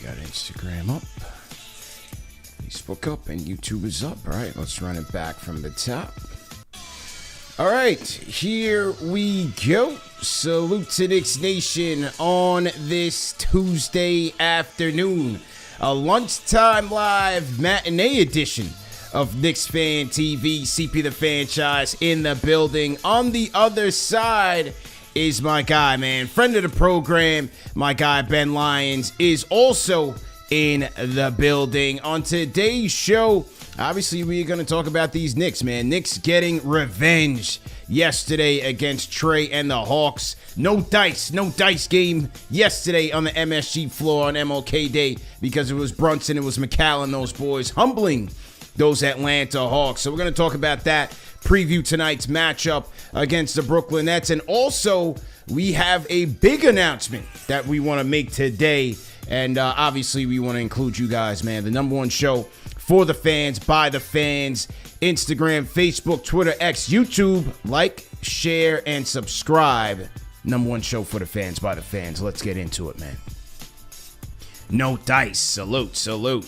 Got Instagram up, Facebook up, and YouTube is up. All right, let's run it back from the top. All right, here we go. Salute to Knicks Nation on this Tuesday afternoon. A lunchtime live matinee edition of KnicksFanTV. CP the franchise in the building. On the other side is my guy, man. Friend of the program, my guy Ben Lyons is also in the building. On today's show, obviously we're going to talk about these Knicks, man. Knicks getting revenge yesterday against Trey and the Hawks. No dice game yesterday on the MSG floor on MLK Day because it was Brunson, it was McCallum, those boys humbling those Atlanta Hawks. So we're going to talk about that, preview tonight's matchup against the Brooklyn Nets, and also we have a big announcement that we want to make today, and obviously we want to include you guys, man. The number one show for the fans, by the fans, Instagram, Facebook, Twitter, X, YouTube. Like, share, and subscribe. Number one show for the fans, by the fans. Let's get into it, man. No dice. Salute.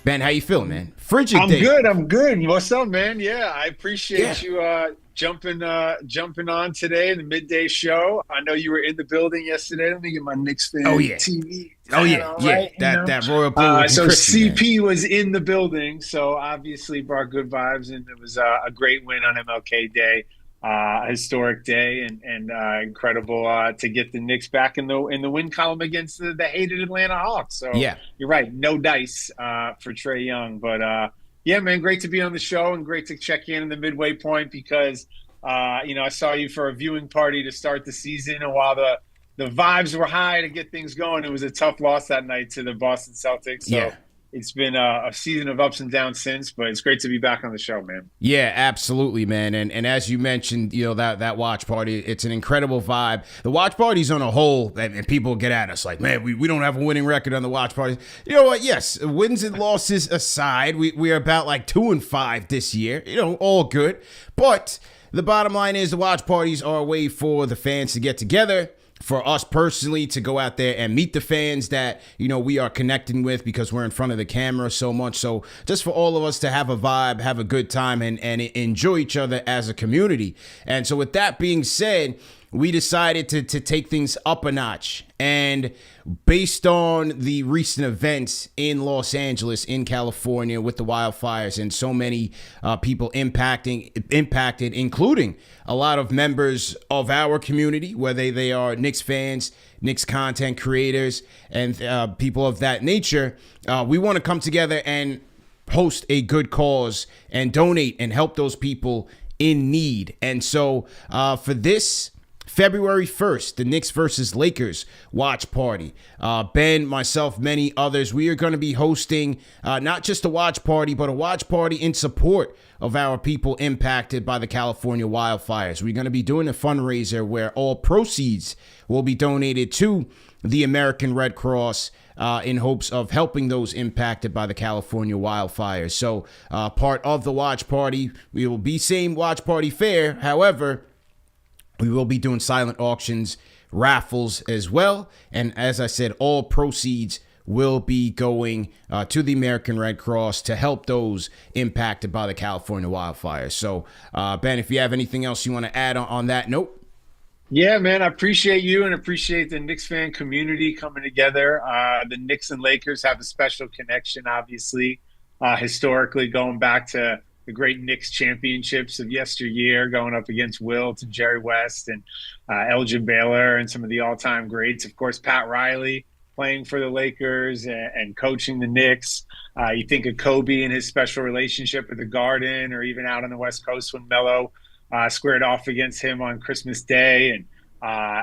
Ben, how you feeling, man? Frigid day. I'm good. What's up, man? Yeah, I appreciate you jumping on today in the midday show. I know you were in the building yesterday. Let me get my Knicks fan TV. That Royal Blue. So crispy, CP was in the building, so obviously brought good vibes, and it was a great win on MLK Day. A historic day and incredible to get the Knicks back in the win column against the hated Atlanta Hawks. So you're right, no dice for Trae Young, but yeah, man, great to be on the show and great to check in the midway point because I saw you for a viewing party to start the season, and while the vibes were high to get things going, it was a tough loss that night to the Boston Celtics. So it's been a season of ups and downs since, but it's great to be back on the show, man. Yeah, absolutely, man. And as you mentioned, that watch party, it's an incredible vibe. The watch parties on a whole, and people get at us like, man, we don't have a winning record on the watch parties. You know what? Yes, wins and losses aside, we're about like 2-5 this year. All good. But the bottom line is the watch parties are a way for the fans to get together, for us personally to go out there and meet the fans that, we are connecting with because we're in front of the camera so much. So just for all of us to have a vibe, have a good time, and enjoy each other as a community. And so with that being said, we decided to take things up a notch. And based on the recent events in Los Angeles, in California, with the wildfires and so many people impacted, including a lot of members of our community, whether they are Knicks fans, Knicks content creators, and people of that nature, we want to come together and host a good cause and donate and help those people in need. And so for this February 1st, the Knicks versus Lakers watch party. Ben, myself, many others, we are going to be hosting not just a watch party, but a watch party in support of our people impacted by the California wildfires. We're going to be doing a fundraiser where all proceeds will be donated to the American Red Cross in hopes of helping those impacted by the California wildfires. So part of the watch party, we will be same watch party fare. However, we will be doing silent auctions, raffles as well. And as I said, all proceeds will be going to the American Red Cross to help those impacted by the California wildfires. So, Ben, if you have anything else you want to add on that note. Yeah, man, I appreciate you and appreciate the Knicks fan community coming together. The Knicks and Lakers have a special connection, obviously, historically going back to the great Knicks championships of yesteryear, going up against Wilt and Jerry West and Elgin Baylor and some of the all-time greats. Of course, Pat Riley playing for the Lakers and coaching the Knicks. You think of Kobe and his special relationship with the Garden, or even out on the West Coast when Melo squared off against him on Christmas Day. And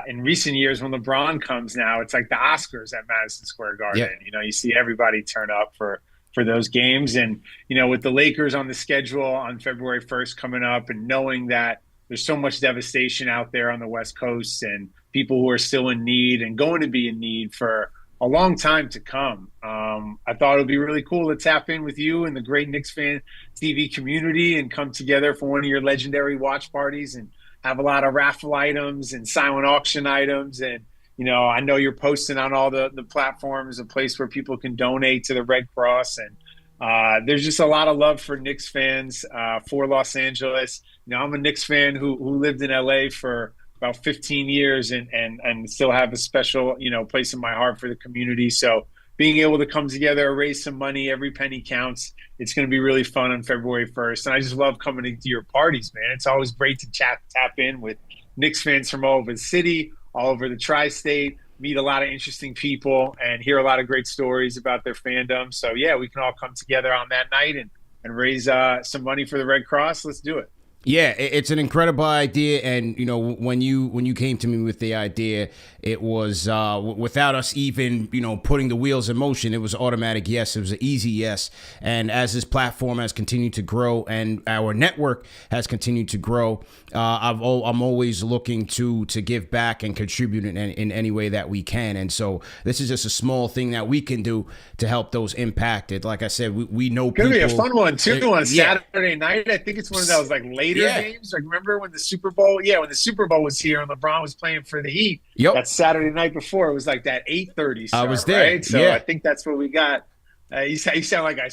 in recent years, when LeBron comes now, it's like the Oscars at Madison Square Garden. Yeah. You see everybody turn up for those games. And, with the Lakers on the schedule on February 1st coming up, and knowing that there's so much devastation out there on the West Coast and people who are still in need and going to be in need for a long time to come, I thought it would be really cool to tap in with you and the great Knicks fan TV community and come together for one of your legendary watch parties and have a lot of raffle items and silent auction items and I know you're posting on all the platforms, a place where people can donate to the Red Cross. And there's just a lot of love for Knicks fans, for Los Angeles. I'm a Knicks fan who lived in LA for about 15 years and still have a special, place in my heart for the community. So being able to come together, raise some money, every penny counts. It's going to be really fun on February 1st. And I just love coming to your parties, man. It's always great to tap in with Knicks fans from all over the city, all over the tri-state, meet a lot of interesting people and hear a lot of great stories about their fandom. So yeah, we can all come together on that night and raise some money for the Red Cross. Let's do it. Yeah, it's an incredible idea, and when you came to me with the idea, it was without us even putting the wheels in motion. It was automatic yes. It was an easy yes. And as this platform has continued to grow and our network has continued to grow, I'm always looking to give back and contribute in any way that we can. And so this is just a small thing that we can do to help those impacted. Like I said, we know people. Could be a fun one too on Saturday night. I think it's one of those later games. Like remember when the Super Bowl? Yeah, when the Super Bowl was here and LeBron was playing for the Heat. Yep. That Saturday night before, it was like that 8:30 start. I was there. Right? So I think that's what we got. You sound like I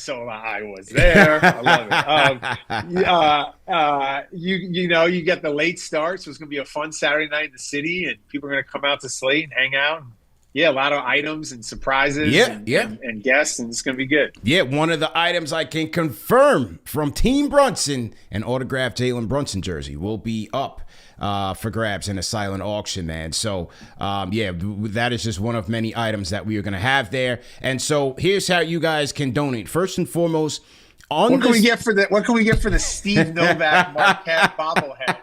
was there. I love it. You get the late start, so it's gonna be a fun Saturday night in the city, and people are gonna come out to Slate and hang out. Yeah, a lot of items and surprises and guests, and it's going to be good. Yeah, one of the items I can confirm from Team Brunson, an autographed Jalen Brunson jersey will be up for grabs in a silent auction, man. So, that is just one of many items that we are going to have there. And so here's how you guys can donate. First and foremost, what can we get for the Steve Novak Marquette bobblehead?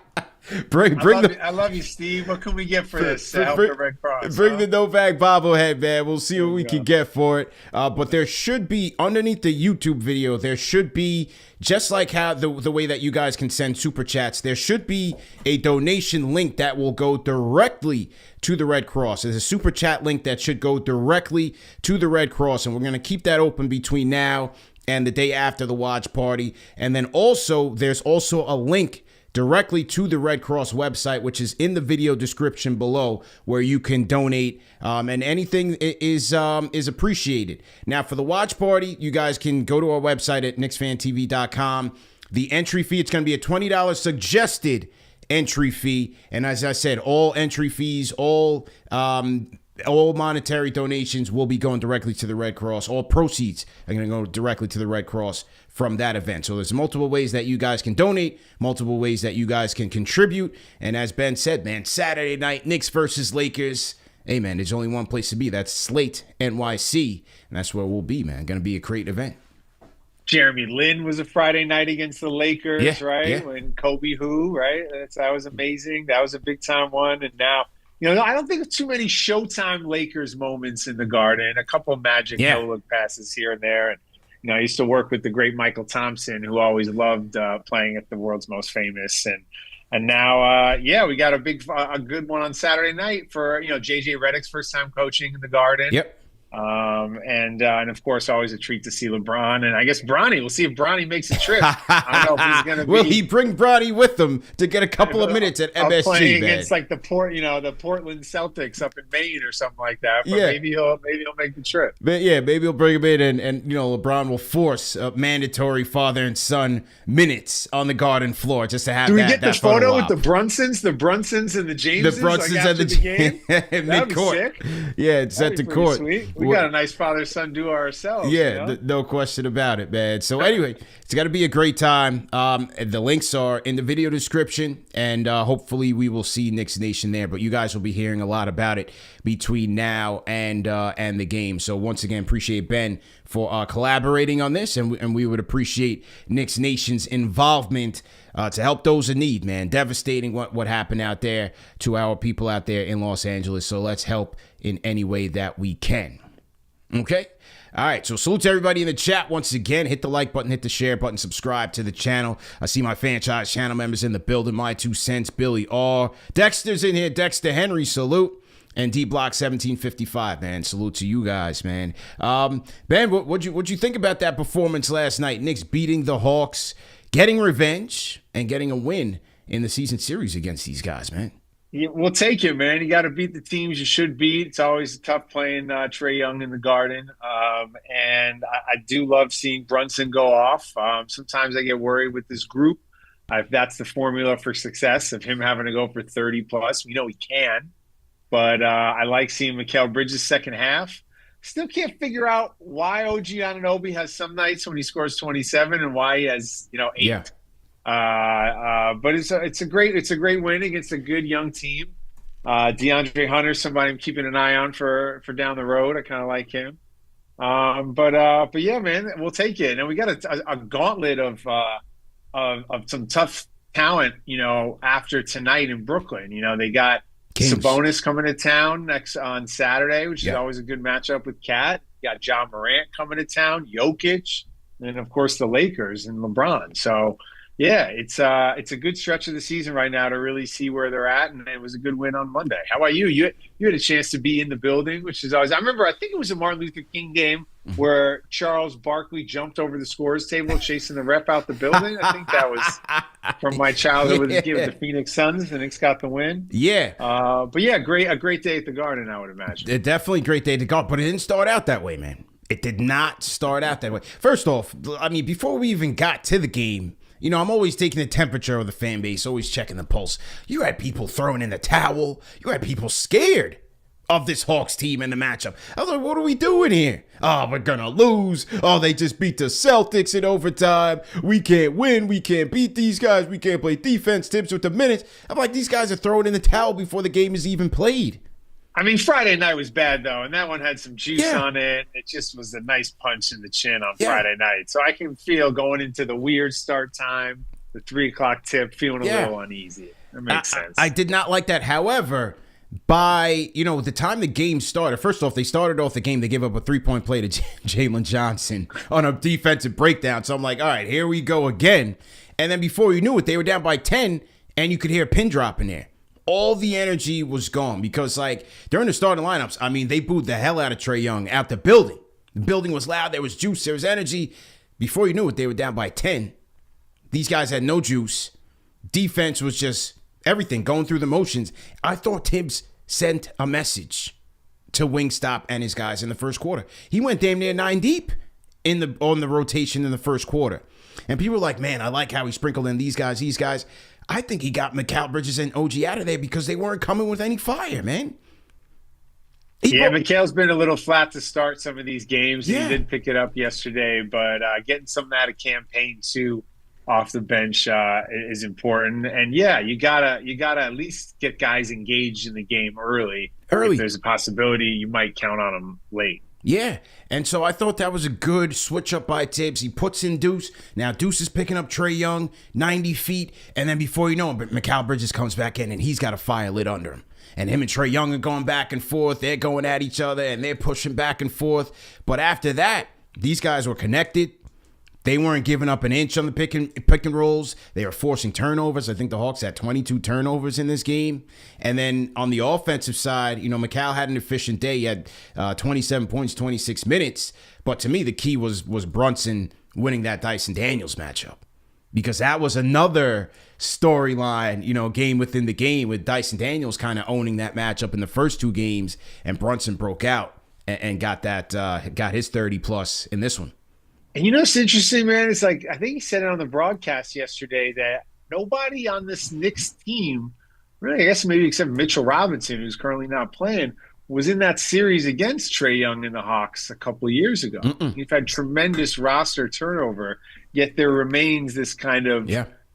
I love you, Steve. What can we get for this? To help the Red Cross. Bring the Novak bobblehead, man. We'll see what we can get for it. But there should be, underneath the YouTube video, there should be, just like how the way that you guys can send super chats, there should be a donation link that will go directly to the Red Cross. There's a super chat link that should go directly to the Red Cross, and we're going to keep that open between now and the day after the watch party. And then also, there's also a link directly to the Red Cross website, which is in the video description below, where you can donate, and anything is appreciated. Now, for the watch party, you guys can go to our website at KnicksFanTV.com. The entry fee, it's going to be a $20 suggested entry fee, and as I said, all entry fees, all monetary donations will be going directly to the Red Cross. All proceeds are going to go directly to the Red Cross from that event. So there's multiple ways that you guys can donate, multiple ways that you guys can contribute. And as Ben said, man, Saturday night, Knicks versus Lakers. Hey, man, there's only one place to be. That's Slate, NYC. And that's where we'll be, man. Going to be a great event. Jeremy Lin was a Friday night against the Lakers, right? Yeah. When Kobe right? That was amazing. That was a big-time one. And now, I don't think too many Showtime Lakers moments in the Garden. A couple of magic no-look passes here and there. And I used to work with the great Michael Thompson, who always loved playing at the world's most famous. And now, we got a good one on Saturday night for JJ Redick's first time coaching in the Garden. Yep. And of course, always a treat to see LeBron, and I guess Bronny. We'll see if Bronny makes a trip. I don't know if he's going to be. Will he bring Bronny with him to get a couple of minutes at MSG? Playing against the Portland Celtics up in Maine or something like that. But maybe he'll make the trip. But maybe he'll bring him in, and LeBron will force mandatory father and son minutes on the Garden floor just to have. Do we get the photo with the Brunsons and the Jameses? The Brunsons and the game mid-court. Yeah, it's at the court. Sweet. We got a nice father-son duo ourselves. Yeah, no question about it, man. So anyway, it's got to be a great time. The links are in the video description, and hopefully we will see Knicks Nation there. But you guys will be hearing a lot about it between now and the game. So once again, appreciate Ben for collaborating on this, and we would appreciate Knicks Nation's involvement to help those in need, man. Devastating what happened out there to our people out there in Los Angeles. So let's help in any way that we can. Okay? All right, so salute to everybody in the chat once again. Hit the like button, hit the share button, subscribe to the channel. I see my franchise channel members in the building. My 2 cents, Billy R. Dexter's in here. Dexter Henry, salute. And D-Block 1755, man. Salute to you guys, man. Ben, what'd you think about that performance last night? Knicks beating the Hawks, getting revenge, and getting a win in the season series against these guys, man. We'll take it, man. You got to beat the teams you should beat. It's always tough playing Trae Young in the Garden. And I do love seeing Brunson go off. Sometimes I get worried with this group. If that's the formula for success of him having to go for 30 plus, we know he can. But I like seeing Mikal Bridges' second half. Still can't figure out why OG Anunoby has some nights when he scores 27 and why he has, eight. Yeah. But it's a great win against a good young team. DeAndre Hunter, somebody I'm keeping an eye on for down the road. I kind of like him. But yeah, man, we'll take it. And we got a gauntlet of some tough talent, after tonight in Brooklyn. They got Kings. Sabonis coming to town next on Saturday, which is Yeah. always a good matchup with Cat. You got John Morant coming to town, Jokic, and of course the Lakers and LeBron. So yeah, it's a good stretch of the season right now to really see where they're at, and it was a good win on Monday. How about you? You had a chance to be in the building, which is always. I remember. I think it was a Martin Luther King game where Charles Barkley jumped over the scores table, chasing the ref out the building. I think that was from my childhood with the Phoenix Suns. The Knicks got the win. Yeah. But yeah, a great day at the Garden, I would imagine. Definitely a great day to go, but it didn't start out that way, man. It did not start out that way. First off, I mean, before we even got to the game, I'm always taking the temperature of the fan base, always checking the pulse. You had people throwing in the towel. You had people scared of this Hawks team in the matchup. I was like, what are we doing here? Oh, we're going to lose. Oh, they just beat the Celtics in overtime. We can't win. We can't beat these guys. We can't play defense tips with the minutes. I'm like, these guys are throwing in the towel before the game is even played. I mean, Friday night was bad, though, and that one had some juice on it. It just was a nice punch in the chin on Friday night. So I can feel going into the weird start time, the 3 o'clock tip, feeling a little uneasy. That makes sense. I did not like that. However, by, the time the game started, first off, they started off the game, they gave up a 3-point play to Jalen Johnson on a defensive breakdown. So I'm like, all right, here we go again. And then before you knew it, they were down by 10, and you could hear a pin drop in there. All the energy was gone because, during the starting lineups, I mean, they booed the hell out of Trae Young out the building. The building was loud. There was juice. There was energy. Before you knew it, they were down by 10. These guys had no juice. Defense was just everything, going through the motions. I thought Tibbs sent a message to Wingstop and his guys in the first quarter. He went damn near 9 deep on the rotation in the first quarter. And people were like, man, I like how he sprinkled in these guys. I think he got Mikal Bridges and OG out of there because they weren't coming with any fire, man. Mikal's been a little flat to start some of these games. Yeah. He did pick it up yesterday, but getting something out of campaign too off the bench is important. And yeah, you gotta at least get guys engaged in the game early. If there's a possibility, you might count on them late. Yeah, and so I thought that was a good switch up by Tibbs. He puts in Deuce. Now Deuce is picking up Trae Young, 90 feet, and then before you know it, Mikal Bridges comes back in, and he's got a fire lit under him. And him and Trae Young are going back and forth. They're going at each other, and they're pushing back and forth. But after that, these guys were connected. They weren't giving up an inch on the pick and rolls. They were forcing turnovers. I think the Hawks had 22 turnovers in this game. And then on the offensive side, Mikal had an efficient day. He had 27 points, 26 minutes. But to me, the key was Brunson winning that Dyson Daniels matchup. Because that was another storyline, game within the game with Dyson Daniels kind of owning that matchup in the first 2 games. And Brunson broke out and got his 30 plus in this one. And it's interesting, man. It's like, I think he said it on the broadcast yesterday that nobody on this Knicks team, really, I guess maybe except Mitchell Robinson, who's currently not playing, was in that series against Trae Young and the Hawks a couple of years ago. You've had tremendous roster turnover, yet there remains this kind of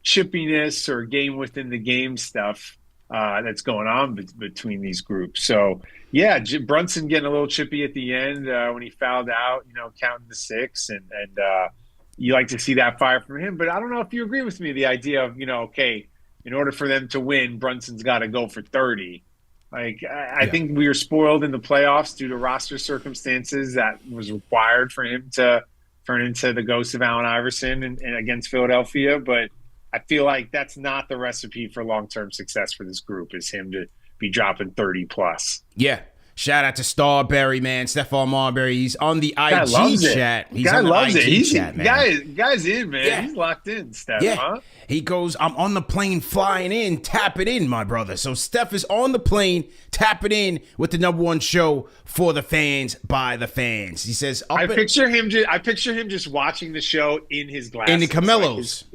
chippiness or game within the game stuff that's going on between these groups. So, yeah, Brunson getting a little chippy at the end when he fouled out, counting the 6. And you like to see that fire from him. But I don't know if you agree with me, the idea of, okay, in order for them to win, Brunson's got to go for 30. I think we were spoiled in the playoffs due to roster circumstances that was required for him to turn into the ghost of Allen Iverson and against Philadelphia. But I feel like that's not the recipe for long-term success for this group, is him to be dropping 30 plus. Yeah. Shout out to Starberry, man. Stephon Marbury. He's on the Guy IG loves it. chat. He's Guy on the loves IG it. chat, man. Guy's in, man. Yeah. He's locked in, Steph. Yeah. Huh? He goes, I'm on the plane flying in, tap it in, my brother. So Steph is on the plane, tap it in with the #1 show for the fans, by the fans. He says, I picture him just watching the show in his glasses. in the Camellos.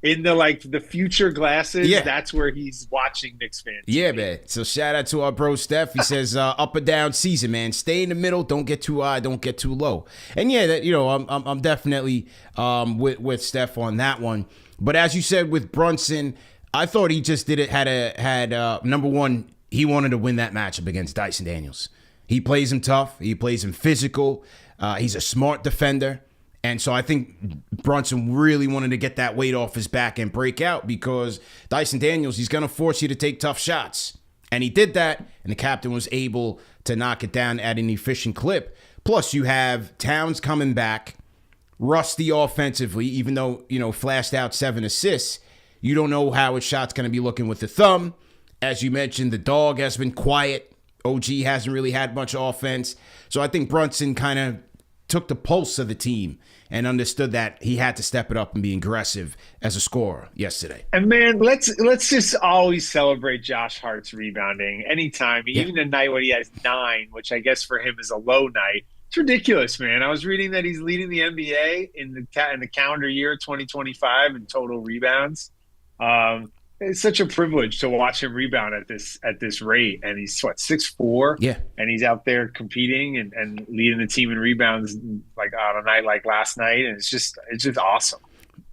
In the future glasses, Yeah. that's where he's watching Knicks fans. Yeah, man. So shout out to our bro Steph. He says, up or down season, man. Stay in the middle. Don't get too high. Don't get too low. And yeah, that I'm definitely with Steph on that one. But as you said with Brunson, I thought he just did it. Had #1. He wanted to win that matchup against Dyson Daniels. He plays him tough. He plays him physical. He's a smart defender. And so I think Brunson really wanted to get that weight off his back and break out, because Dyson Daniels, he's going to force you to take tough shots. And he did that, and the captain was able to knock it down at an efficient clip. Plus, you have Towns coming back, rusty offensively, even though, flashed out 7 assists. You don't know how his shot's going to be looking with the thumb. As you mentioned, the dog has been quiet. OG hasn't really had much offense. So I think Brunson kind of took the pulse of the team and understood that he had to step it up and be aggressive as a scorer yesterday. And man, let's just always celebrate Josh Hart's rebounding anytime, even a night when he has 9, which I guess for him is a low night. It's ridiculous, man. I was reading that he's leading the NBA in the calendar year 2025 in total rebounds. It's such a privilege to watch him rebound at this rate. And he's 6'4"? Yeah. And he's out there competing and leading the team in rebounds like on a night like last night. And it's just awesome.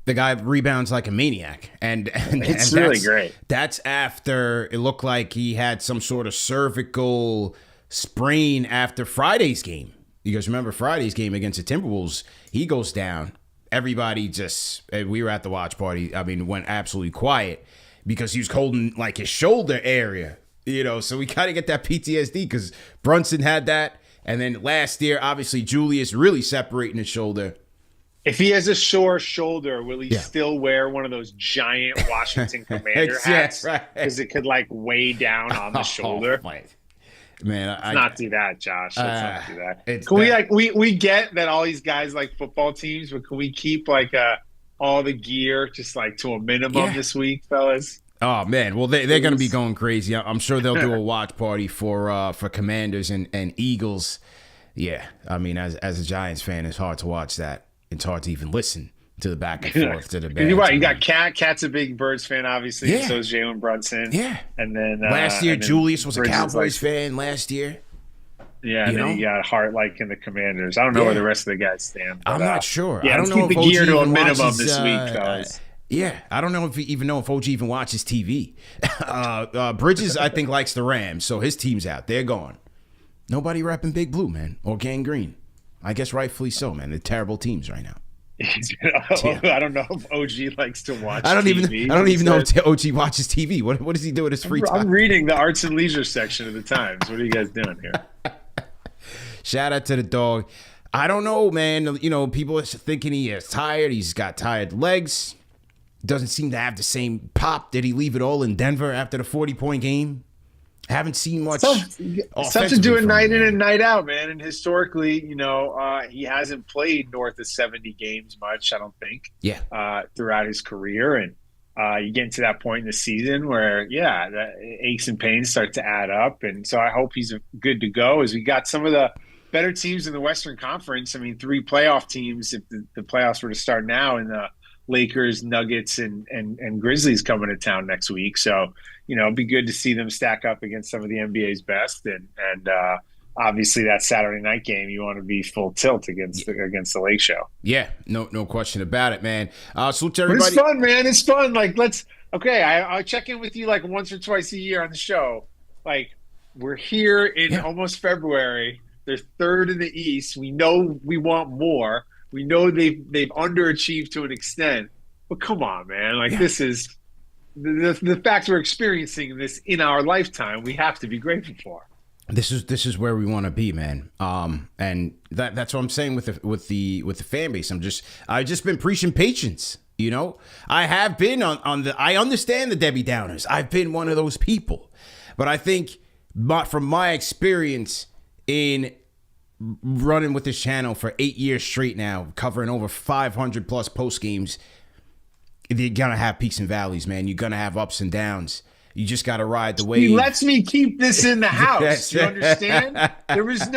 The guy rebounds like a maniac. And it's really great. That's after it looked like he had some sort of cervical sprain after Friday's game. You guys remember Friday's game against the Timberwolves? He goes down. Everybody we were at the watch party. I mean, went absolutely quiet, because he was holding like his shoulder area, so we kind of get that PTSD, because Brunson had that. And then last year, obviously, Julius really separating his shoulder. If he has a sore shoulder, will he still wear one of those giant Washington Commander hats? Because it could weigh down on the shoulder. Man, let's not do that, Josh. Let's not do that. Can we get that all these guys like football teams, but can we keep all the gear just to a minimum this week, fellas? Oh man, well they're going to be going crazy. I'm sure they'll do a watch party for Commanders and Eagles. Yeah, I mean, as a Giants fan, it's hard to watch that. It's hard to even listen to the back and forth to the band. You're right. You got Cat's a big Birds fan, obviously. Yeah. And so is Jalen Brunson. Yeah. And then last year, Julius was a Cowboys fan. Last year. Yeah, and then you got Hart in the Commanders. I don't know where the rest of the guys stand. But, I'm not sure. Yeah, I don't know keep if the gear to a minimum watches, this week, guys. Yeah, I don't know if OG even watches TV. Bridges, I think, likes the Rams, so his team's out. They're gone. Nobody repping Big Blue, man, or Gang Green. I guess rightfully so, man. They're terrible teams right now. I don't know if OG likes to watch TV. I don't even know if OG watches TV. What does he do with his free time? I'm reading the arts and leisure section of the Times. What are you guys doing here? Shout out to the dog. I don't know, man. People are thinking he is tired. He's got tired legs. Doesn't seem to have the same pop. Did he leave it all in Denver after the 40-point game? Haven't seen much. Tough to do it night in and night out, man. And historically, he hasn't played north of 70 games much, I don't think. Yeah. Throughout his career. And you get into that point in the season where, the aches and pains start to add up. And so I hope he's good to go, as we got some of the better teams in the Western Conference. I mean, 3 playoff teams, if the playoffs were to start now, in the Lakers, Nuggets, and Grizzlies coming to town next week. So, it'd be good to see them stack up against some of the NBA's best. And obviously that Saturday night game, you want to be full tilt against the Lake Show. Yeah, no question about it, man. Salute to everybody. It's fun, man. It's fun. I'll check in with you once or twice a year on the show. We're here in almost February. They're third in the East. We know we want more. We know they've underachieved to an extent, but come on, man! This is the fact we're experiencing this in our lifetime. We have to be grateful for. This is where we want to be, man. And that's what I'm saying with the fan base. I've just been preaching patience. I have been on I understand the Debbie Downers. I've been one of those people, but I think from my experience, in running with this channel for 8 years straight now, covering over 500 plus post games. You're going to have peaks and valleys, man. You're going to have ups and downs. You just got to ride the wave. He lets me keep this in the house. You understand? There was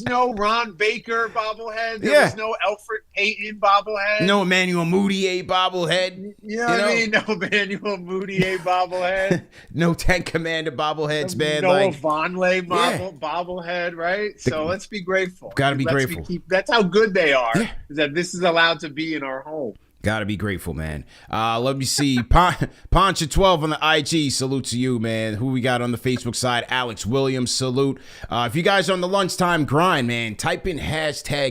no Ron Baker bobblehead. There was no Alfred Payton bobblehead. No Emmanuel Moutier bobblehead. You know what I mean? No Emmanuel Moutier bobblehead. No Tank Commander bobbleheads, man. Noah Vonleh bobblehead, right? So let's be grateful. Got to be grateful. That's how good they are, is that this is allowed to be in our home. Got to be grateful, man. Let me see. Poncha12 on the IG. Salute to you, man. Who we got on the Facebook side? Alex Williams, salute. If you guys are on the lunchtime grind, man, type in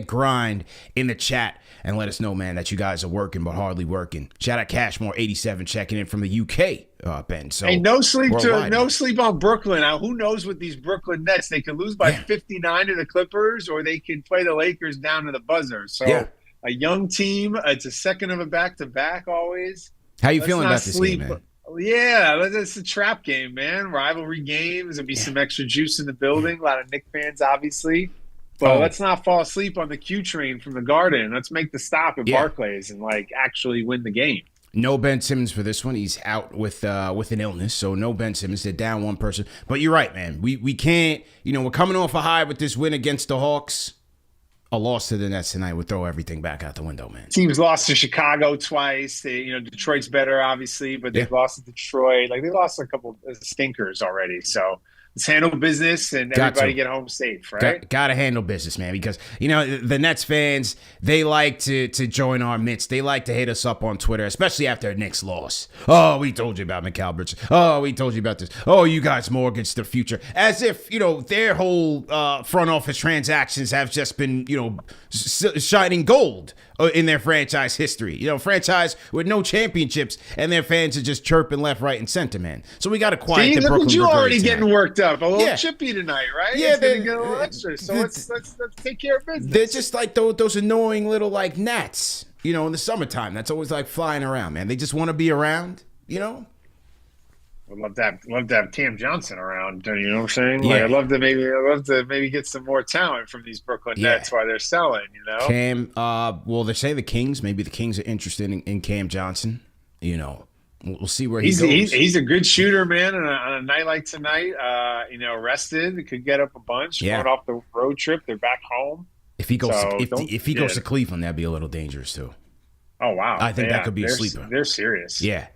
#grind in the chat and let us know, man, that you guys are working but hardly working. Shout out Cashmore87 checking in from the UK, Ben. So hey, no sleep on Brooklyn. Now, who knows with these Brooklyn Nets? They could lose by 59 to the Clippers, or they could play the Lakers down to the buzzer. So a young team, it's a second of a back-to-back always. How you feeling about this game, man? Yeah, it's a trap game, man. Rivalry games. There'll be some extra juice in the building. A lot of Knicks fans, obviously. But let's not fall asleep on the Q train from the Garden. Let's make the stop at Barclays and, actually win the game. No Ben Simmons for this one. He's out with an illness, so no Ben Simmons. They're down one person. But you're right, man. We can't, we're coming off a high with this win against the Hawks. A loss to the Nets tonight would throw everything back out the window, man. Teams lost to Chicago twice. Detroit's better, obviously, but they've lost to Detroit. They lost a couple of stinkers already. So let's handle business and everybody get home safe, right? Got to handle business, man, because, the Nets fans, they like to join our midst. They like to hit us up on Twitter, especially after a Knicks loss. Oh, we told you about McAlbertson. Oh, we told you about this. Oh, you guys mortgaged the future. As if, their whole front office transactions have just been, shining gold in their franchise history. Franchise with no championships, and their fans are just chirping left, right, and center, man. So we got to quiet the Brooklyn you already tonight. Getting worked up. A little chippy tonight, right? Yeah, they're going to get a little extra. So let's take care of business. They're just like those annoying little gnats, in the summertime. That's always flying around, man. They just want to be around, I'd love to have Cam Johnson around. You know what I'm saying? Yeah. I'd love to maybe get some more talent from these Brooklyn Nets while they're selling. Cam. They say the Kings. Maybe the Kings are interested in Cam Johnson. We'll see where he goes. He's a good shooter, man. And on a night like tonight, rested, could get up a bunch. Going off the road trip, they're back home. If he goes, if he goes to Cleveland, that'd be a little dangerous too. Oh wow! I think that could be a sleeper. They're serious. Yeah.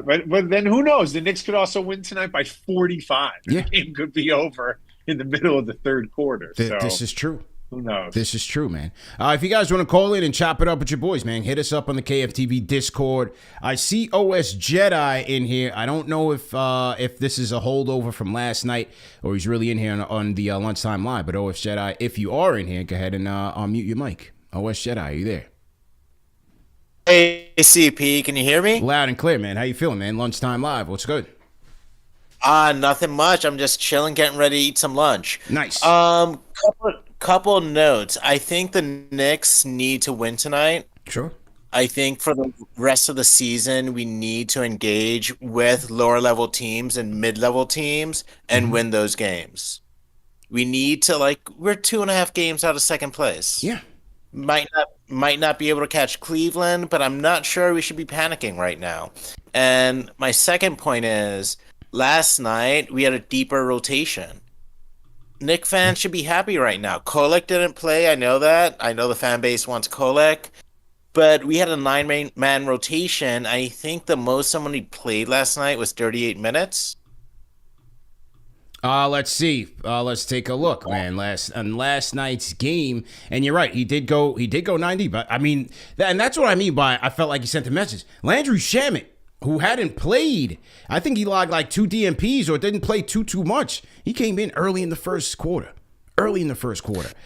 But then who knows? The Knicks could also win tonight by 45. The game could be over in the middle of the third quarter. This is true. Who knows? This is true, man. If you guys want to call in and chop it up with your boys, man, hit us up on the KFTV Discord. I see OS Jedi in here. I don't know if this is a holdover from last night or he's really in here on the lunchtime live. But OS Jedi, if you are in here, go ahead and unmute your mic. OS Jedi, are you there? Hey, CP, can you hear me? Loud and clear, man. How you feeling, man? Lunchtime live. What's good? Nothing much. I'm just chilling, getting ready to eat some lunch. Nice. Couple notes. I think the Knicks need to win tonight. Sure. I think for the rest of the season, we need to engage with lower level teams and mid level teams and win those games. We need to we're 2.5 games out of second place. Yeah. Might not be able to catch Cleveland, but I'm not sure we should be panicking right now. And my second point is, last night we had a deeper rotation. Knicks fans should be happy right now. Kolek didn't play, I know that. I know the fan base wants Kolek. But we had a 9-man rotation. I think the most somebody played last night was 38 minutes. Let's see. Let's take a look, man. Last night's game, and you're right. He did go 90. But I mean, and that's what I mean by I felt like he sent a message. Landry Shamet, who hadn't played, I think he logged 2 DMPs or didn't play too much. He came in early in the first quarter.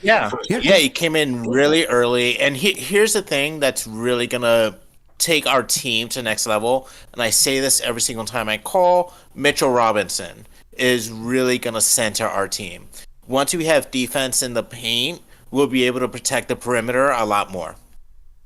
Yeah, he came in really early. And here's the thing that's really gonna take our team to the next level. And I say this every single time I call. Mitchell Robinson is really going to center our team. Once we have defense in the paint, we'll be able to protect the perimeter a lot more.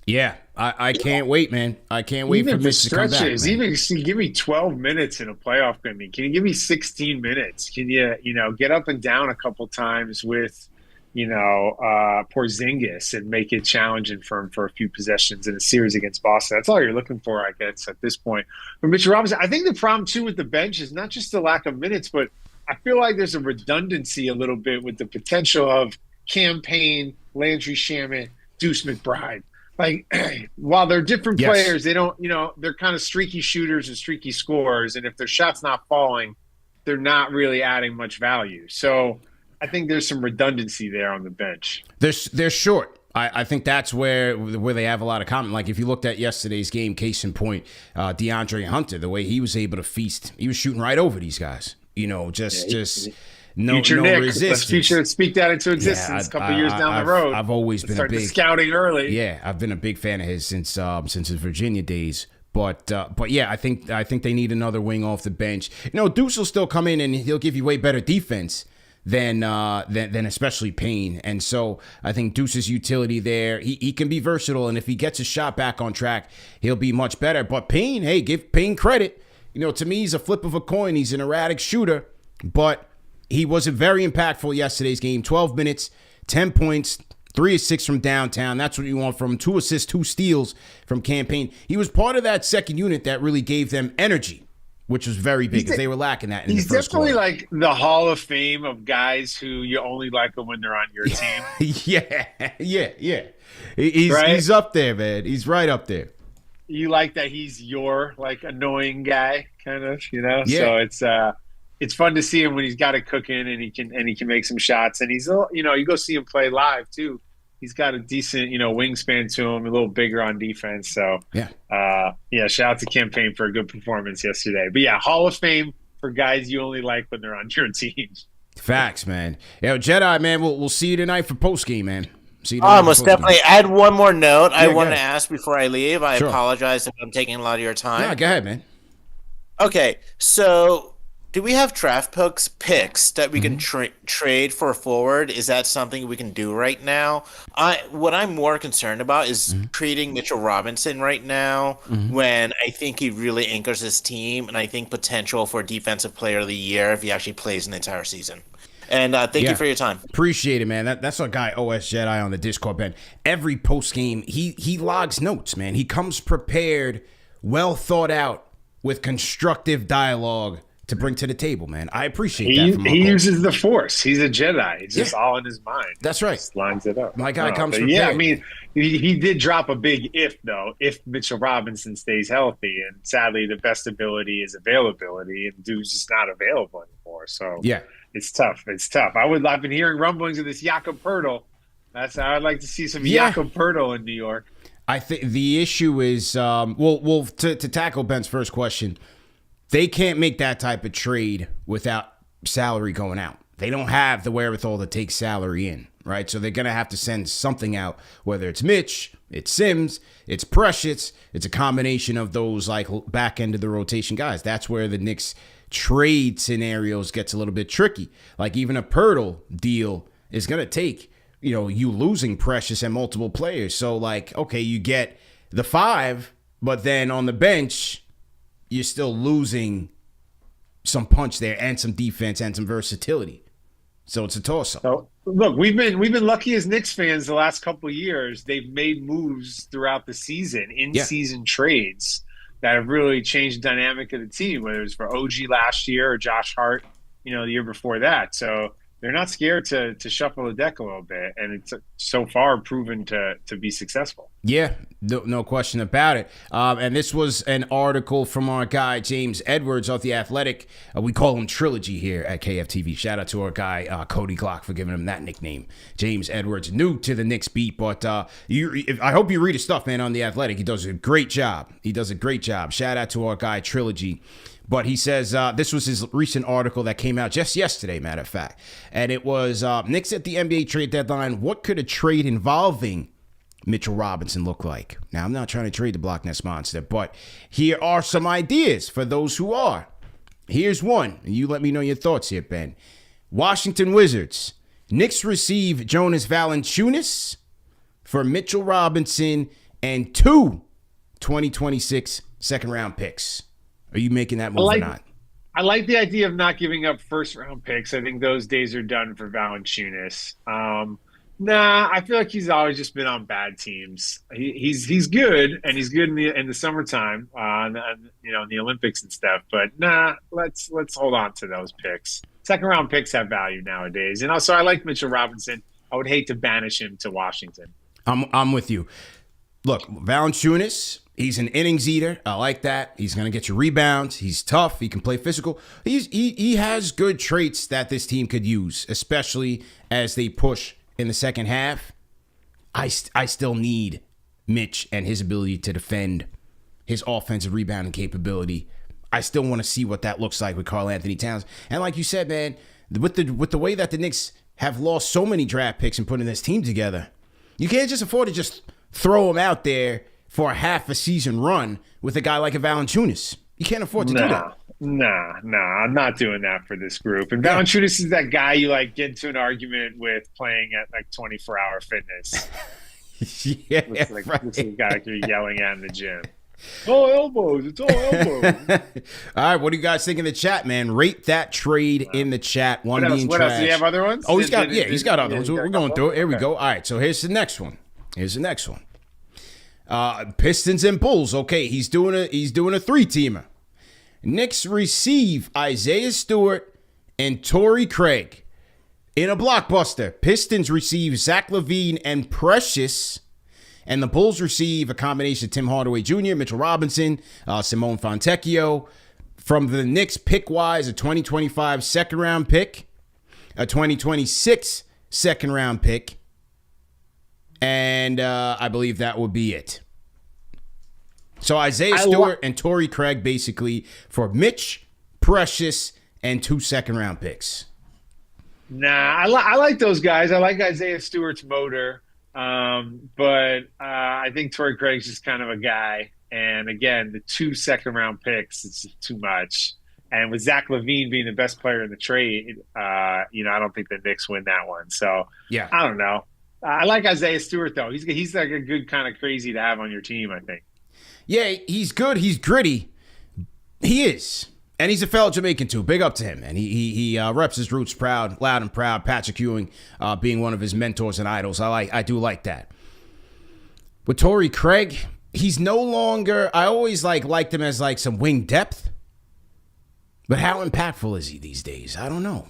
Yeah, I can't wait, man. I can't wait for Even the Mitch to come back, stretches, man. even see, give me 12 minutes in a playoff game. Can you give me 16 minutes? Can you know, get up and down a couple times with, Porzingis and make it challenging for him for a few possessions in a series against Boston? That's all you're looking for, I guess, at this point. But Mitchell Robinson, I think the problem too with the bench is not just the lack of minutes, but I feel like there's a redundancy a little bit with the potential of Campaign, Landry Shamet, Deuce McBride. Like, while they're different players, they don't, they're kind of streaky shooters and streaky scorers. And if their shot's not falling, they're not really adding much value. So I think there's some redundancy there on the bench. They're short. I think that's where they have a lot of comment. Like, if you looked at yesterday's game, case in point, DeAndre Hunter, the way he was able to feast, he was shooting right over these guys. No Nick, resistance. Let's speak that into existence a couple years down the road. I've always been a big scouting early. Yeah, I've been a big fan of his since his Virginia days. But yeah, I think they need another wing off the bench. Deuce will still come in and he'll give you way better defense than especially Payne. And so I think Deuce's utility there, he can be versatile, and if he gets his shot back on track, he'll be much better. But Payne, hey, give Payne credit. To me, he's a flip of a coin. He's an erratic shooter, but he was very impactful yesterday's game. 12 minutes, 10 points, 3 assists from downtown. That's what you want from him. 2 assists, 2 steals from Campaign. He was part of that second unit that really gave them energy, which was very big because they were lacking that in the first quarter. He's definitely like the Hall of Fame of guys who you only like them when they're on your team. Yeah. He's up there, man. He's right up there. You like that he's your annoying guy, kind of, Yeah. So it's fun to see him when he's got it cooking and he can make some shots, and he's you go see him play live too. He's got a decent wingspan to him, a little bigger on defense. So shout out to Campaign for a good performance yesterday. But yeah, Hall of Fame for guys you only like when they're on your team. Facts, man. Jedi, man, we'll see you tonight for post game, man. Most definitely. I had one more note I wanted to ask before I leave. I apologize if I'm taking a lot of your time. No, go ahead, man. Okay, so do we have draft picks that we can trade for a forward? Is that something we can do right now? What I'm more concerned about is trading Mitchell Robinson right now when I think he really anchors his team, and I think potential for Defensive Player of the Year if he actually plays an entire season. And thank you for your time. Appreciate it, man. That's our guy, OS Jedi, on the Discord, man. Every post game, he logs notes, man. He comes prepared, well thought out, with constructive dialogue to bring to the table, man. I appreciate that. He uses the Force. He's a Jedi. It's just all in his mind. That's right. Just lines it up. My guy comes prepared. Yeah, I mean, he did drop a big if, though. If Mitchell Robinson stays healthy, and sadly, the best ability is availability, and Dude's just not available anymore. So yeah. It's tough. I've been hearing rumblings of this Jakob Poeltl. That's how I'd like to see some Jakob Poeltl in New York. I think the issue is, to tackle Ben's first question, they can't make that type of trade without salary going out. They don't have the wherewithal to take salary in, right? So they're going to have to send something out, whether it's Mitch, it's Sims, it's Precious, it's a combination of those back end of the rotation guys. That's where the Knicks trade scenarios gets a little bit tricky. Like, even a Poeltl deal is going to take, you losing Precious and multiple players. So okay, you get the 5, but then on the bench, you're still losing some punch there and some defense and some versatility. So it's a toss-up. So, look, we've been lucky as Knicks fans the last couple of years. They've made moves throughout the season, in-season trades that have really changed the dynamic of the team, whether it's for OG last year or Josh Hart, the year before that. So they're not scared to shuffle the deck a little bit, and it's so far proven to be successful. Yeah, no question about it. And this was an article from our guy, James Edwards of The Athletic. We call him Trilogy here at KFTV. Shout out to our guy, Cody Glock, for giving him that nickname. James Edwards, new to the Knicks beat, but I hope you read his stuff, man, on The Athletic. He does a great job. Shout out to our guy, Trilogy. But he says this was his recent article that came out just yesterday, matter of fact. And it was Knicks at the NBA trade deadline. What could a trade involving Mitchell Robinson look like? Now, I'm not trying to trade the Block Nest Monster, but here are some ideas for those who are. Here's one, and you let me know your thoughts here, Ben. Washington Wizards. Knicks receive Jonas Valanciunas for Mitchell Robinson and 2 2026 second-round picks. Are you making that move or not? I like the idea of not giving up first-round picks. I think those days are done for Valanciunas. Nah, I feel like he's always just been on bad teams. He's good, and he's good in the summertime, in the Olympics and stuff. But nah, let's hold on to those picks. Second-round picks have value nowadays, and also I like Mitchell Robinson. I would hate to banish him to Washington. I'm with you. Look, Valanciunas, he's an innings eater. I like that. He's going to get you rebounds. He's tough. He can play physical. He has good traits that this team could use, especially as they push in the second half. I still need Mitch and his ability to defend, his offensive rebounding capability. I still want to see what that looks like with Karl-Anthony Towns. And like you said, man, with the way that the Knicks have lost so many draft picks and putting this team together, you can't just afford to just throw him out there for a half a season run with a guy like a Valanciunas. You can't afford to do that. Nah, I'm not doing that for this group. And Valanciunas is that guy you like get into an argument with playing at like 24-hour fitness. Yeah, Looks like right. this is the guy you're yelling at in the gym. All elbows. It's all elbows. All right, what do you guys think in the chat, man? Rate that trade in the chat. One being What trash. else? Do you have other ones? Oh, he's got other ones. We're going through it. Here we go. All right, so here's the next one. Pistons and Bulls. Okay, he's doing a 3-teamer. Knicks receive Isaiah Stewart and Torrey Craig in a blockbuster. Pistons receive Zach LaVine and Precious, and the Bulls receive a combination of Tim Hardaway Jr., Mitchell Robinson, Simone Fontecchio. From the Knicks, pick-wise, a 2025 second-round pick, a 2026 second-round pick, and I believe that would be it. So Isaiah Stewart and Torrey Craig basically for Mitch, Precious, and 2 second-round picks. Nah, I like those guys. I like Isaiah Stewart's motor, but I think Torrey Craig's just kind of a guy. And again, the 2 second-round picks, it's too much. And with Zach LaVine being the best player in the trade, I don't think the Knicks win that one. So yeah, I don't know. I like Isaiah Stewart though. He's like a good kind of crazy to have on your team, I think. Yeah, he's good. He's gritty. He is. And he's a fellow Jamaican, too. Big up to him. And he reps his roots loud and proud. Patrick Ewing being one of his mentors and idols. I do like that. With Torrey Craig, he's no longer... I always liked him as some wing depth. But how impactful is he these days? I don't know.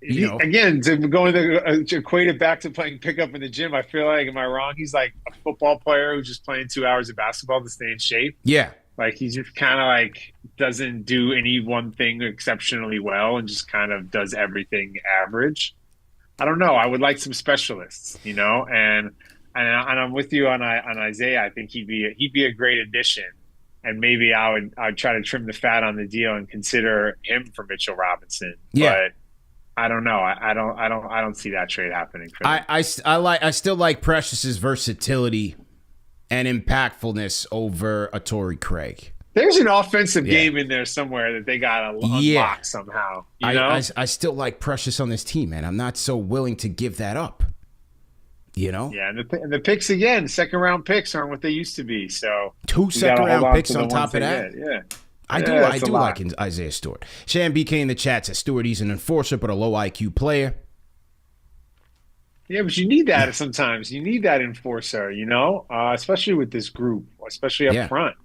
Again, to equate it back to playing pickup in the gym, I feel like, am I wrong? He's like a football player who's just playing 2 hours of basketball to stay in shape. Yeah. Like he just kind of doesn't do any one thing exceptionally well and just kind of does everything average. I don't know. I would like some specialists, and I'm with you on Isaiah. I think he'd be a great addition. And maybe I'd try to trim the fat on the deal and consider him for Mitchell Robinson. Yeah. But I don't know. I don't see that trade happening for them. I still like Precious's versatility and impactfulness over a Torrey Craig. There's an offensive game in there somewhere that they got to unlock somehow. I still like Precious on this team, man. I'm not so willing to give that up. Yeah, and the picks again, second round picks aren't what they used to be. So 2 second round picks on top of that. Yeah. I do like Isaiah Stewart. Shan BK in the chat says Stewart, he's an enforcer, but a low IQ player. Yeah, but you need that sometimes. You need that enforcer, especially with this group, especially up front.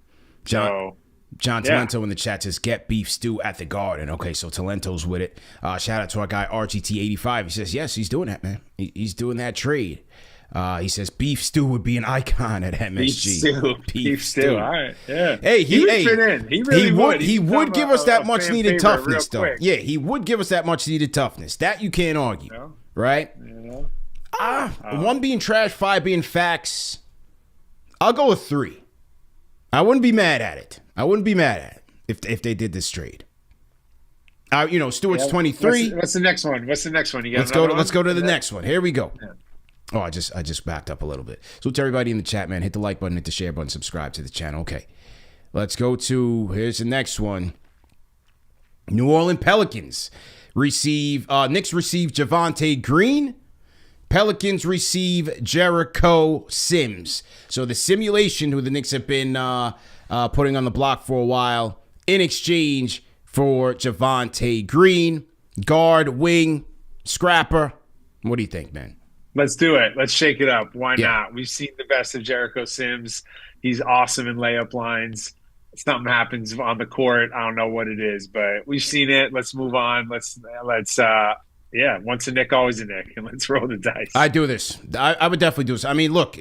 John Talento in the chat says, get beef stew at the Garden. Okay, so Talento's with it. Shout out to our guy RGT85. He says, yes, he's doing that, man. He's doing that trade. He says beef stew would be an icon at MSG. Beef stew. All right. Yeah. Hey, he would fit in. He really would. He would give us that much needed toughness, though. Quick. Yeah, he would give us that much needed toughness. That you can't argue, right? Yeah. 1 being trash, 5 being facts. I'll go with 3. I wouldn't be mad at it. If they did this trade. Stewart's 23. What's the next one? You got let's go to the next one. Here we go. Yeah. Oh, I just backed up a little bit. So to everybody in the chat, man, hit the like button, hit the share button, subscribe to the channel. Okay. Let's go to, here's the next one. New Orleans Pelicans Knicks receive Javonte Green, Pelicans receive Jericho Sims. So the simulation who the Knicks have been putting on the block for a while in exchange for Javonte Green, guard, wing, scrapper. What do you think, man? Let's do it. Let's shake it up. Why not? We've seen the best of Jericho Sims. He's awesome in layup lines. Something happens on the court. I don't know what it is, but we've seen it. Let's move on. Let's once a Knick, always a Knick, and let's roll the dice. I do this. I would definitely do this. I mean, look,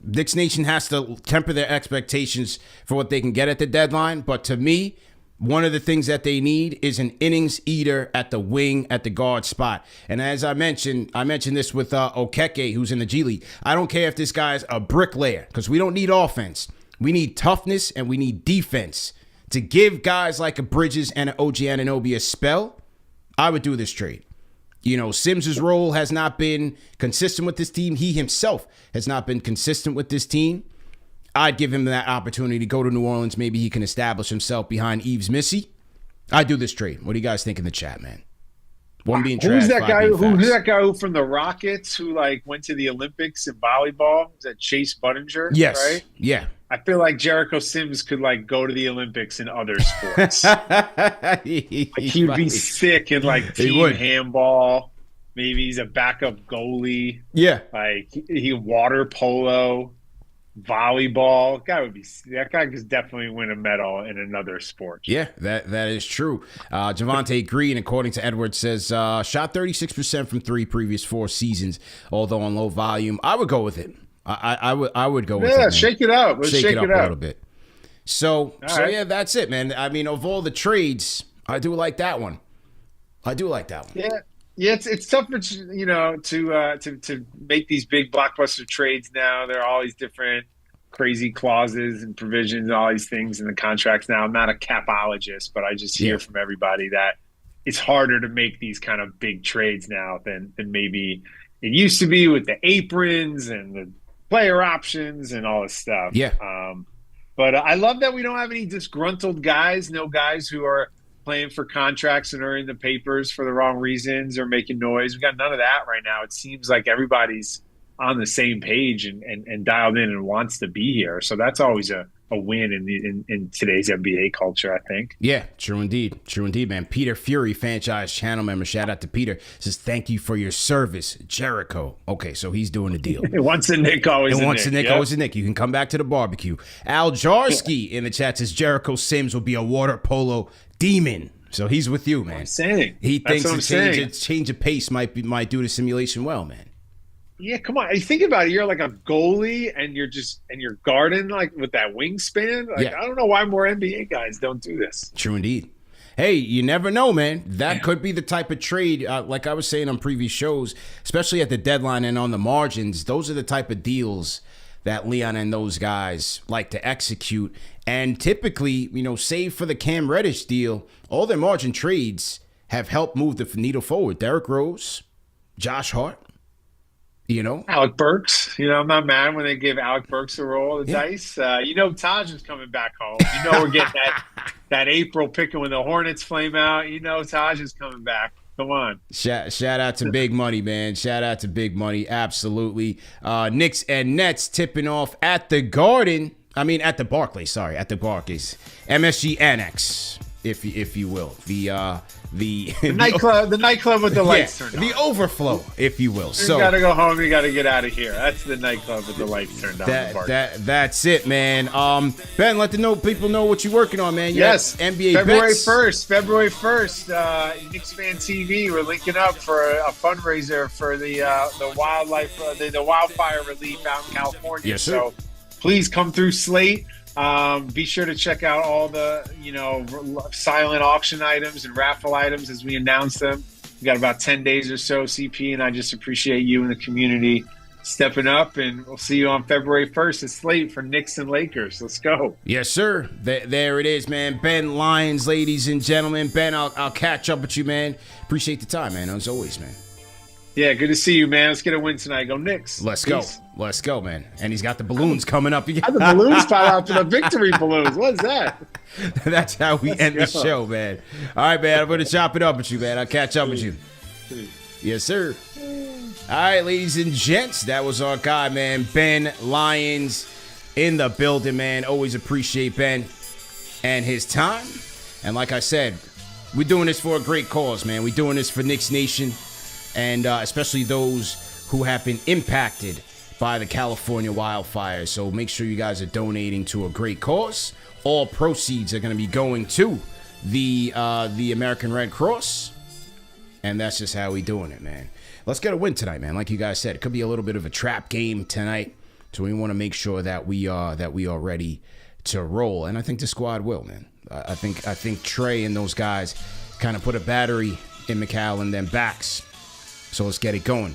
Knicks Nation has to temper their expectations for what they can get at the deadline, but to me, one of the things that they need is an innings eater at the wing, at the guard spot. And as I mentioned this with Okeke, who's in the G League. I don't care if this guy's a bricklayer, because we don't need offense. We need toughness and we need defense. To give guys like a Bridges and an OG Anunoby a spell, I would do this trade. You know, Sims' role has not been consistent with this team. He himself has not been consistent with this team. I'd give him that opportunity to go to New Orleans. Maybe he can establish himself behind Yves Missy. I'd do this trade. What do you guys think in the chat, man? One being trash. Who's that guy? Who's that guy who from the Rockets who went to the Olympics in volleyball? Is that Chase Budinger? Yes. Right? Yeah. I feel like Jericho Sims could go to the Olympics in other sports. He'd be sick in team handball. Maybe he's a backup goalie. Yeah. He water polo, volleyball. That guy could definitely win a medal in another sport. Yeah, that is true. Javonte Green, according to Edwards, says shot 36% from three previous 4 seasons, although on low volume. I would go with it. I would go with it. Yeah, shake it up. Let's shake it up a little bit. So yeah, that's it, man. I mean, of all the trades, I do like that one. Yeah. Yeah, it's tough for to make these big blockbuster trades now. There are all these different crazy clauses and provisions, all these things in the contracts now. I'm not a capologist, but I just hear from everybody that it's harder to make these kind of big trades now than maybe it used to be with the aprons and the player options and all this stuff. Yeah. But I love that we don't have any disgruntled guys, no guys who are playing for contracts and are in the papers for the wrong reasons or making noise. We got none of that right now. It seems like everybody's on the same page and dialed in and wants to be here. So that's always a win in today's NBA culture, I think. Yeah, true indeed, man. Peter Fury, franchise channel member, shout out to Peter, says thank you for your service, Jericho. Okay, so he's doing the deal. Once a Knick, always a Knick. Once a Knick, always a Knick. You can come back to the barbecue. Al Jarski in the chat says Jericho Sims will be a water polo demon. So he's with you, man. I'm saying. He thinks a change of pace might do the simulation well, man. Yeah, come on. You think about it. You're like a goalie, and you're guarding with that wingspan. I don't know why more NBA guys don't do this. True indeed. Hey, you never know, man. That could be the type of trade, like I was saying on previous shows, especially at the deadline and on the margins. Those are the type of deals that Leon and those guys like to execute. And typically, save for the Cam Reddish deal, all their margin trades have helped move the needle forward. Derrick Rose, Josh Hart. Alec Burks. I'm not mad when they give Alec Burks a roll of the dice. Taj is coming back home. We're getting that April picking when the Hornets flame out. Taj is coming back. Come on. Shout out to Big Money, man. Shout out to Big Money. Absolutely. Knicks and Nets tipping off at the Garden. At the Barclays. Sorry, at the Barclays. MSG Annex, if you will. The nightclub with the lights turned on. The overflow, if you will. So you gotta go home. You gotta get out of here. That's the nightclub with the lights turned on. That's it, man. Ben, let people know what you're working on, man. Yes, NBA February bets. 1st. February 1st. KnicksFanTV. We're linking up for a fundraiser for the wildlife, the wildfire relief out in California. Yes, sir. So please come through Slate. Be sure to check out all the, silent auction items and raffle items as we announce them. We got about 10 days or so, CP, and I just appreciate you and the community stepping up, and we'll see you on February 1st. It's Slate for Knicks and Lakers. Let's go. Yes, sir. There it is, man. Ben Lyons, ladies and gentlemen. Ben, I'll catch up with you, man. Appreciate the time, man, as always, man. Yeah, good to see you, man. Let's get a win tonight. Go Knicks. Let's go. Let's go, man. And he's got the balloons coming up. The balloons pile out for the victory balloons. What is that? That's how we end the show, man. All right, man. I'm going to chop it up with you, man. I'll catch up with you. Yes, sir. All right, ladies and gents, that was our guy, man, Ben Lyons in the building, man. Always appreciate Ben and his time. And like I said, we're doing this for a great cause, man. We're doing this for Knicks Nation, and especially those who have been impacted by the California wildfires. So make sure you guys are donating to a great cause. All proceeds are going to be going to the American Red Cross, and that's just how we doing it, man. Let's get a win tonight, man. Like you guys said, it could be a little bit of a trap game tonight, so we want to make sure that we are ready to roll, and I think the squad will, man. I think Trey and those guys kind of put a battery in McCall and them backs. So let's get it going.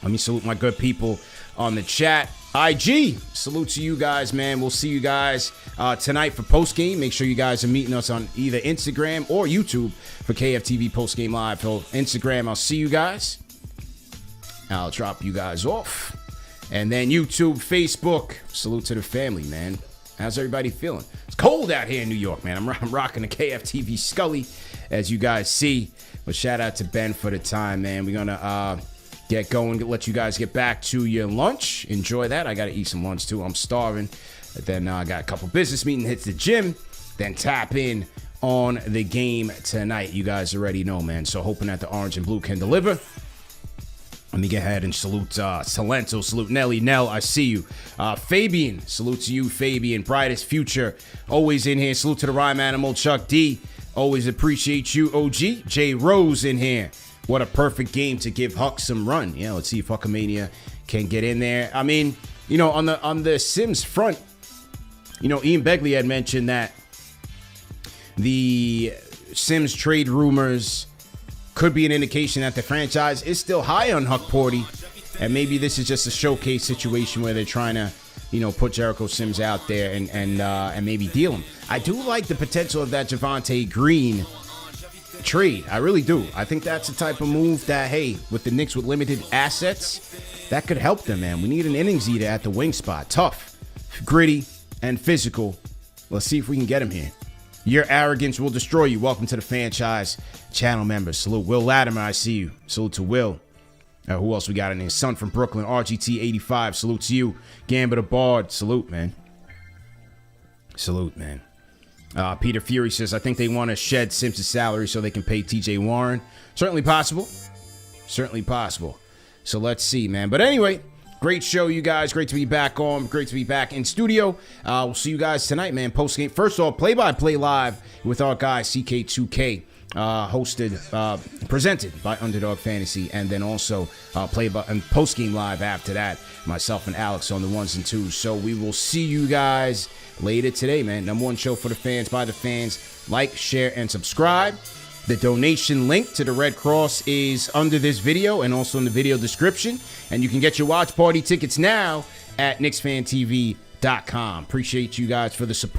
Let me salute my good people on the chat. IG, salute to you guys, man. We'll see you guys tonight for postgame. Make sure you guys are meeting us on either Instagram or YouTube for KFTV postgame live. For Instagram, I'll see you guys. I'll drop you guys off. And then YouTube, Facebook, salute to the family, man. How's everybody feeling? It's cold out here in New York, man. I'm rocking the KFTV Scully, as you guys see. But shout out to Ben for the time, man. We're going to get going, let you guys get back to your lunch. Enjoy that. I got to eat some lunch, too. I'm starving. Then I got a couple business meetings, hit the gym, then tap in on the game tonight. You guys already know, man. So hoping that the orange and blue can deliver. Let me get ahead and salute Salento, salute Nelly. Nell, I see you. Fabian, salute to you, Fabian. Brightest future, always in here. Salute to the Rhyme Animal, Chuck D. Always appreciate you, OG. J Rose in here. What a perfect game to give Huck some run. Yeah, let's see if Huckamania can get in there. I mean, you know, on the Sims front, you know, Ian Begley had mentioned that the Sims trade rumors could be an indication that the franchise is still high on Huck Porty, and maybe this is just a showcase situation where they're trying to, you know, put Jericho Sims out there and maybe deal him. I do like the potential of that Javonte Green trade. I really do. I think that's the type of move that, hey, with the Knicks with limited assets, that could help them, man. We need an innings eater at the wing spot. Tough, gritty, and physical. Let's see if we can get him here. Your arrogance will destroy you. Welcome to the franchise channel members. Salute Will Latimer, I see you. Salute to Will. Who else we got in here? Son from Brooklyn, RGT85. Salute to you. Gamba the Bard. Salute, man. Salute, man. Peter Fury says, I think they want to shed Simpson's salary so they can pay TJ Warren. Certainly possible. Certainly possible. So let's see, man. But anyway, great show, you guys. Great to be back on. Great to be back in studio. We'll see you guys tonight, man. Post game. First off, play-by-play live with our guy CK2K. Presented by Underdog Fantasy, and then also and post game live after that. Myself and Alex on the ones and twos. So we will see you guys later today, man. Number one show for the fans, by the fans. Like, share, and subscribe. The donation link to the Red Cross is under this video and also in the video description. And you can get your watch party tickets now at KnicksFanTV.com. Appreciate you guys for the support.